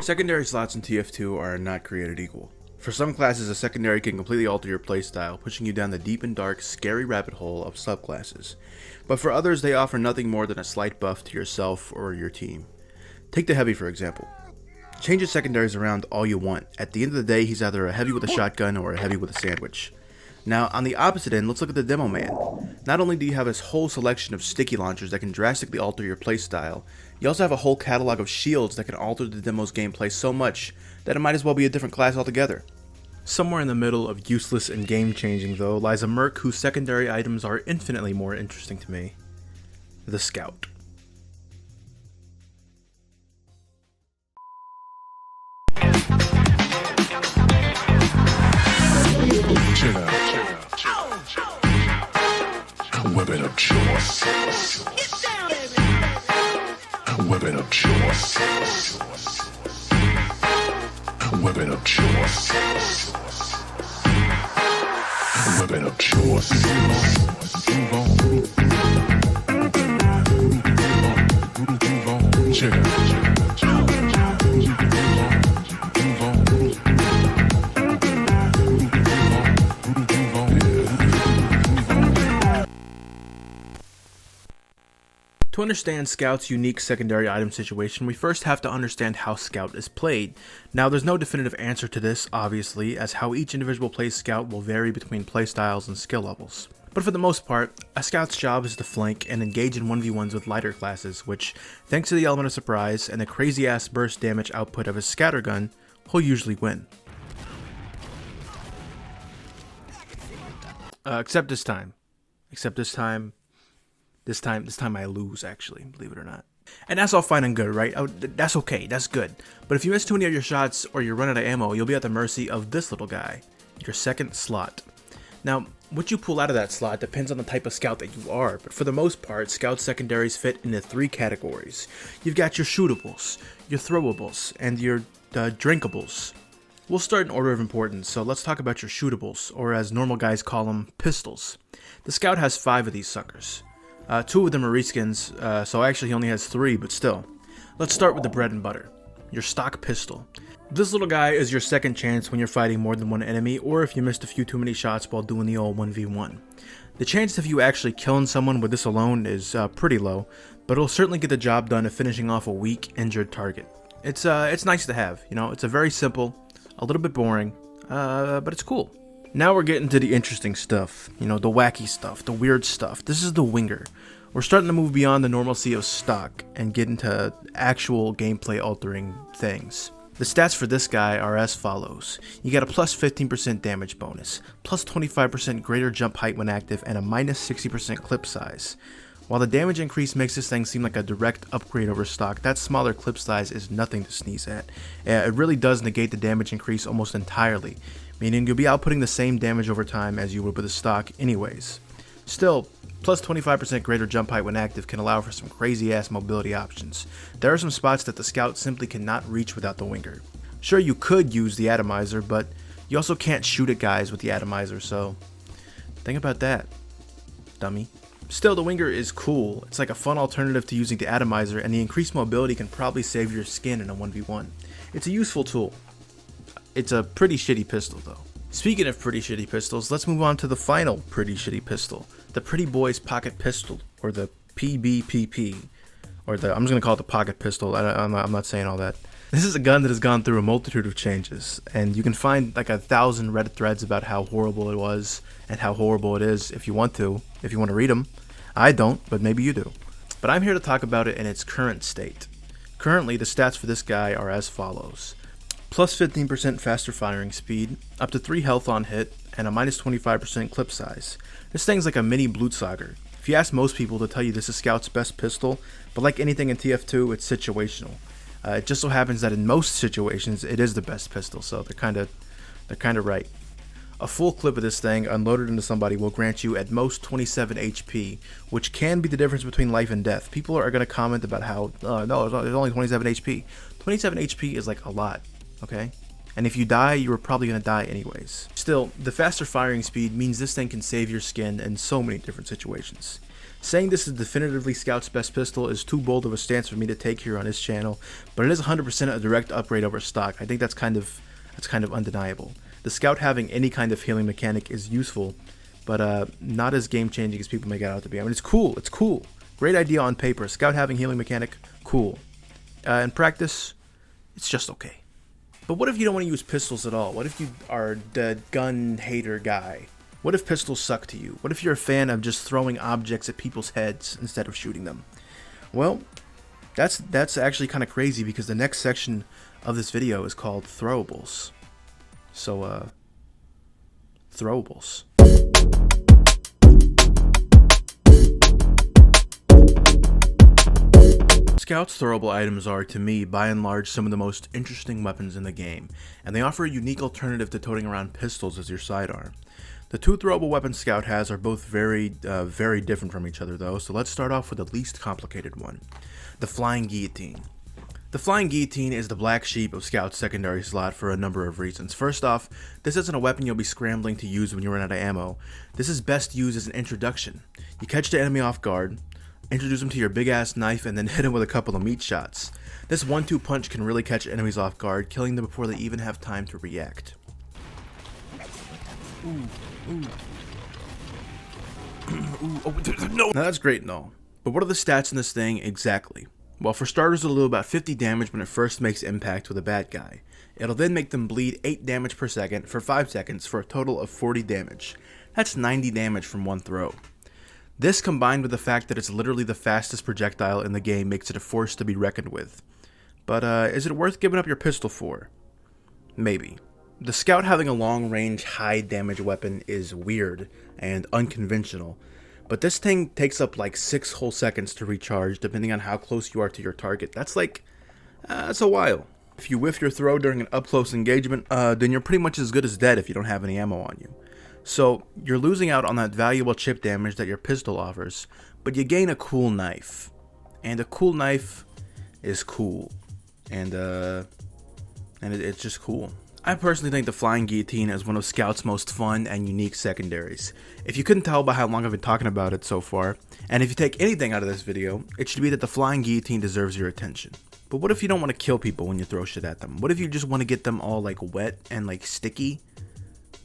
Secondary slots in TF2 are not created equal. For some classes, a secondary can completely alter your playstyle, pushing you down the deep and dark, scary rabbit hole of subclasses. But for others, they offer nothing more than a slight buff to yourself or your team. Take the heavy for example. Change his secondaries around all you want. At the end of the day, he's either a heavy with a shotgun or a heavy with a sandwich. Now, on the opposite end, let's look at the demo man. Not only do you have his whole selection of sticky launchers that can drastically alter your playstyle, you also have a whole catalog of shields that can alter the demo's gameplay so much that it might as well be a different class altogether. Somewhere in the middle of useless and game-changing, though, lies a merc whose secondary items are infinitely more interesting to me. The Scout. Chill out. Weapon of choice. Weapon of choice. Weapon of choice. Weapon of choice. Chill out. To understand Scout's unique secondary item situation, we first have to understand how Scout is played. Now, there's no definitive answer to this, obviously, as how each individual plays Scout will vary between playstyles and skill levels. But for the most part, a Scout's job is to flank and engage in 1v1s with lighter classes, which, thanks to the element of surprise and the crazy-ass burst damage output of his scattergun, will usually win. Except this time. This time I lose, actually, believe it or not. And that's all fine and good, right? That's okay, that's good. But if you miss too many of your shots or you run out of ammo, you'll be at the mercy of this little guy, your second slot. Now, what you pull out of that slot depends on the type of Scout that you are, but for the most part, Scout secondaries fit into three categories. You've got your shootables, your throwables, and your drinkables. We'll start in order of importance, so let's talk about your shootables, or as normal guys call them, pistols. The Scout has 5 of these suckers. 2 of them are reskins, so actually he only has 3, but still. Let's start with the bread and butter, your stock pistol. This little guy is your second chance when you're fighting more than one enemy, or if you missed a few too many shots while doing the old 1v1. The chance of you actually killing someone with this alone is pretty low, but it'll certainly get the job done of finishing off a weak, injured target. It's nice to have, you know, it's a very simple, a little bit boring, but it's cool. Now we're getting to the interesting stuff, you know, the wacky stuff, the weird stuff. This is the winger. We're starting to move beyond the normalcy of stock and get into actual gameplay altering things. The stats for this guy are as follows. You got a plus 15% damage bonus, plus 25% greater jump height when active, and a minus 60% clip size. While the damage increase makes this thing seem like a direct upgrade over stock, that smaller clip size is nothing to sneeze at. It really does negate the damage increase almost entirely, meaning you'll be outputting the same damage over time as you would with a stock anyways. Still, plus 25% greater jump height when active can allow for some crazy ass mobility options. There are some spots that the Scout simply cannot reach without the winger. Sure, you could use the atomizer, but you also can't shoot at guys with the atomizer, so think about that, dummy. Still, the winger is cool. It's like a fun alternative to using the atomizer, and the increased mobility can probably save your skin in a 1v1. It's a useful tool. It's a pretty shitty pistol though. Speaking of pretty shitty pistols, let's move on to the final pretty shitty pistol. The Pretty Boy's Pocket Pistol, or the PBPP. Or I'm just going to call it the Pocket Pistol, I'm not saying all that. This is a gun that has gone through a multitude of changes, and you can find like 1,000 Reddit threads about how horrible it was, and how horrible it is if you want to read them. I don't, but maybe you do. But I'm here to talk about it in its current state. Currently, the stats for this guy are as follows. Plus 15% faster firing speed, up to 3 health on hit, and a minus 25% clip size. This thing's like a mini Blutsauger. If you ask most people, they'll tell you this is Scout's best pistol, but like anything in TF2, it's situational. It just so happens that in most situations, it is the best pistol, so they're kind of right. A full clip of this thing unloaded into somebody will grant you at most 27 HP, which can be the difference between life and death. People are going to comment about how, no, there's only 27 HP. 27 HP is like a lot, okay? And if you die, you were probably going to die anyways. Still, the faster firing speed means this thing can save your skin in so many different situations. Saying this is definitively Scout's best pistol is too bold of a stance for me to take here on this channel, but it is 100% a direct upgrade over stock. I think that's kind of undeniable. The Scout having any kind of healing mechanic is useful, but not as game-changing as people make it out to be. I mean, it's cool. It's cool. Great idea on paper. Scout having healing mechanic, cool. In practice, it's just okay. But what if you don't want to use pistols at all? What if you are the gun hater guy? What if pistols suck to you? What if you're a fan of just throwing objects at people's heads instead of shooting them? Well, that's actually kind of crazy because the next section of this video is called throwables. So, throwables. Scout's throwable items are, to me, by and large, some of the most interesting weapons in the game, and they offer a unique alternative to toting around pistols as your sidearm. The two throwable weapons Scout has are both very different from each other though, so let's start off with the least complicated one, the Flying Guillotine. The Flying Guillotine is the black sheep of Scout's secondary slot for a number of reasons. First off, this isn't a weapon you'll be scrambling to use when you run out of ammo. This is best used as an introduction. You catch the enemy off guard, introduce him to your big ass knife, and then hit him with a couple of meat shots. This 1-2 punch can really catch enemies off guard, killing them before they even have time to react. No. Now that's great and all, but what are the stats in this thing exactly? Well, for starters, it'll do about 50 damage when it first makes impact with a bad guy. It'll then make them bleed 8 damage per second for 5 seconds for a total of 40 damage. That's 90 damage from one throw. This, combined with the fact that it's literally the fastest projectile in the game, makes it a force to be reckoned with. But is it worth giving up your pistol for? Maybe. The Scout having a long-range, high-damage weapon is weird and unconventional, but this thing takes up like 6 whole seconds to recharge depending on how close you are to your target. That's that's a while. If you whiff your throw during an up-close engagement, then you're pretty much as good as dead if you don't have any ammo on you. So you're losing out on that valuable chip damage that your pistol offers, but you gain a cool knife. And a cool knife is cool. And it's just cool. I personally think the Flying Guillotine is one of Scout's most fun and unique secondaries. If you couldn't tell by how long I've been talking about it so far, and if you take anything out of this video, it should be that the Flying Guillotine deserves your attention. But what if you don't want to kill people when you throw shit at them? What if you just want to get them all like wet and like sticky?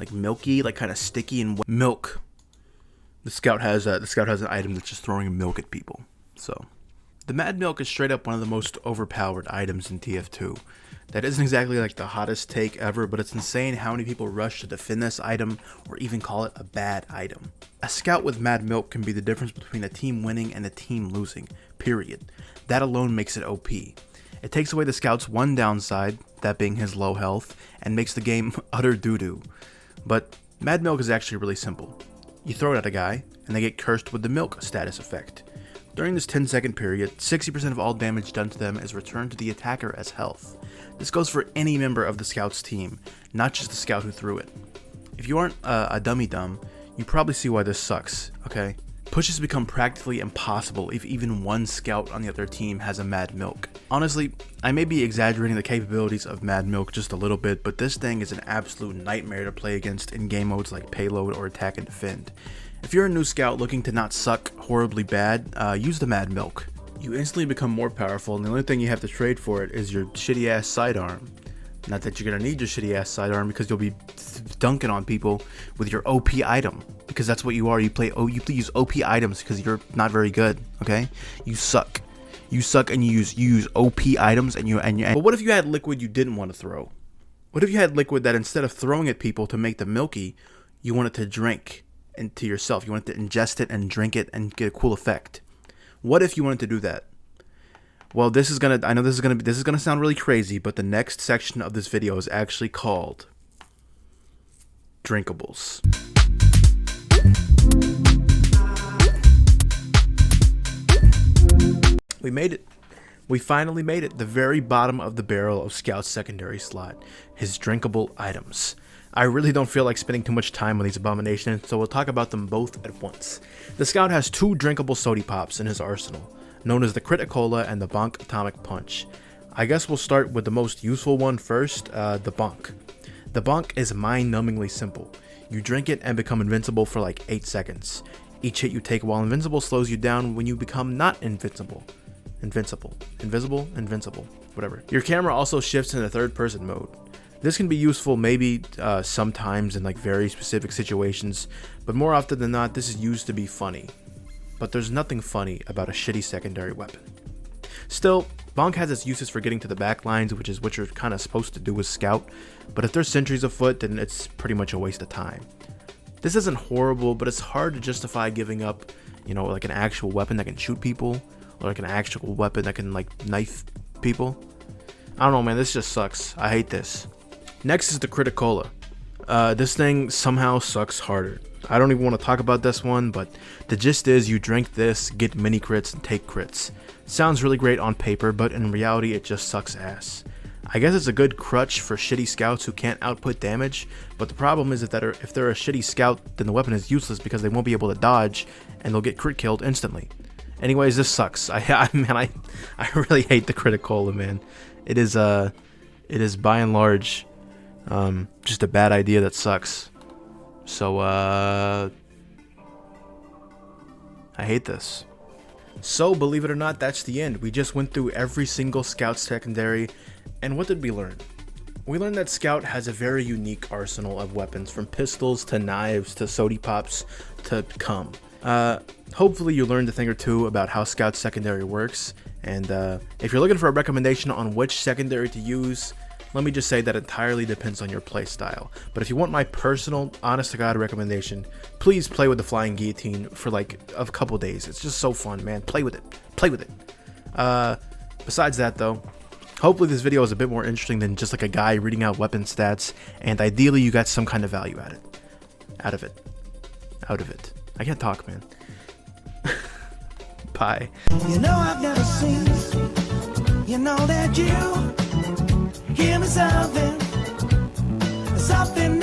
Like milky, like kind of sticky and wet. Milk. The Scout has an item that's just throwing milk at people. So, the Mad Milk is straight up one of the most overpowered items in TF2. That isn't exactly like the hottest take ever, but it's insane how many people rush to defend this item or even call it a bad item. A Scout with Mad Milk can be the difference between a team winning and a team losing, period. That alone makes it OP. It takes away the Scout's one downside, that being his low health, and makes the game utter doo-doo. But Mad Milk is actually really simple. You throw it at a guy, and they get cursed with the milk status effect. During this 10-second period, 60% of all damage done to them is returned to the attacker as health. This goes for any member of the Scout's team, not just the Scout who threw it. If you aren't a dummy-dumb, you probably see why this sucks, okay? Pushes become practically impossible if even one Scout on the other team has a Mad Milk. Honestly, I may be exaggerating the capabilities of Mad Milk just a little bit, but this thing is an absolute nightmare to play against in game modes like Payload or Attack and Defend. If you're a new Scout looking to not suck horribly bad, use the Mad Milk. You instantly become more powerful, and the only thing you have to trade for it is your shitty ass sidearm. Not that you're gonna need your shitty ass sidearm because you'll be dunking on people with your OP item, because that's what you are. You use OP items because you're not very good. Okay, you suck. You suck, and you use OP items, and you. But what if you had liquid you didn't want to throw? What if you had liquid that instead of throwing at people to make them milky, you wanted to drink into yourself? You wanted to ingest it and drink it and get a cool effect. What if you wanted to do that? Well, I know this is gonna sound really crazy, but the next section of this video is actually called Drinkables. We made it. We finally made it. The very bottom of the barrel of Scout's secondary slot. His drinkable items. I really don't feel like spending too much time on these abominations, so we'll talk about them both at once. The Scout has 2 drinkable sody pops in his arsenal, known as the Criticola and the Bonk Atomic Punch. I guess we'll start with the most useful one first, the Bonk. The Bonk is mind-numbingly simple. You drink it and become invincible for like 8 seconds. Each hit you take while invincible slows you down when you become not invincible. Invisible, whatever. Your camera also shifts into third person mode. This can be useful maybe sometimes in like very specific situations, but more often than not this is used to be funny. But there's nothing funny about a shitty secondary weapon. Still, Bonk has its uses for getting to the back lines, which is what you're kind of supposed to do with Scout, but if there's sentries afoot, then it's pretty much a waste of time. This isn't horrible, but it's hard to justify giving up, you know, like an actual weapon that can shoot people, or like an actual weapon that can like knife people. I don't know, man, this just sucks. I hate this. Next is the Criticola. This thing somehow sucks harder. I don't even want to talk about this one, but the gist is you drink this, get mini crits, and take crits. Sounds really great on paper, but in reality it just sucks ass. I guess it's a good crutch for shitty scouts who can't output damage, but the problem is that if they're a shitty scout, then the weapon is useless because they won't be able to dodge, and they'll get crit killed instantly. Anyways, this sucks. I really hate the Criticola, man. It is by and large just a bad idea that sucks. So I hate this. So believe it or not, that's the end. We just went through every single Scout secondary, and what did we learn? We learned that Scout has a very unique arsenal of weapons, from pistols to knives to sody pops to cum. Hopefully you learned a thing or two about how Scout secondary works, and if you're looking for a recommendation on which secondary to use, let me just say that entirely depends on your playstyle. But if you want my personal, honest to God recommendation, please play with the Flying Guillotine for like a couple days. It's just so fun, man. Play with it. Play with it. Besides that though, hopefully this video is a bit more interesting than just like a guy reading out weapon stats, and ideally you got some kind of value out of it. I can't talk, man. Bye. You know I've never seen, you know that you give me something